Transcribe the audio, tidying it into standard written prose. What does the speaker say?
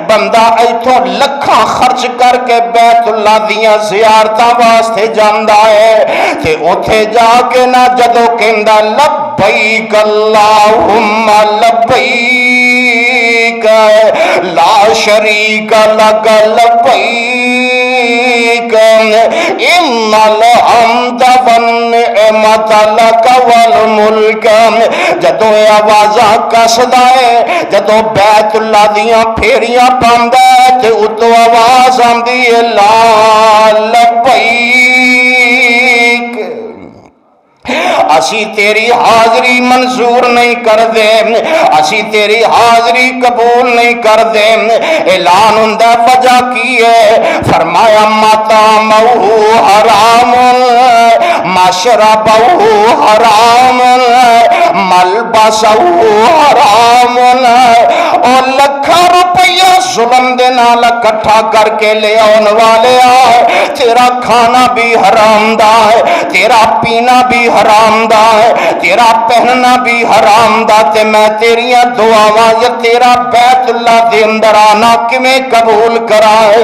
بندہ ایتھوں لکھاں خرچ کر کے بیت اللہ دیاں زیارتاں واسطے جاندا ہے تے اوتھے جا کے نہ جدوں کہندا لبیک اللہم لبیک لا شریک لک لبیک ان الحمد والنعمت لک والملک جدوں یہ آوازاں کسدا ہے جدوں بیت اللہ دیاں پھیریاں پاندا ہے تے اتوں آواز آندی ہے لا لبیک اسی تیری حاضری منظور نہیں کر دے اسی تیری حاضری قبول نہیں کر دے اعلان ہوندا وجہ کی ہے فرمایا مطعمہ حرام مشربہ حرام ملبسہ حرام اور لکھاں روپیہ ظلم دے نال اکٹھا کر کے لے آن والے تیرا کھانا بھی حرام دا ہے تیرا پینا بھی حرام دا ہے تیرا پہننا بھی حرام دا تے میں تیریاں دعاواں یا تیرا بیت اللہ دے اندر آنا کیویں قبول کرا ہے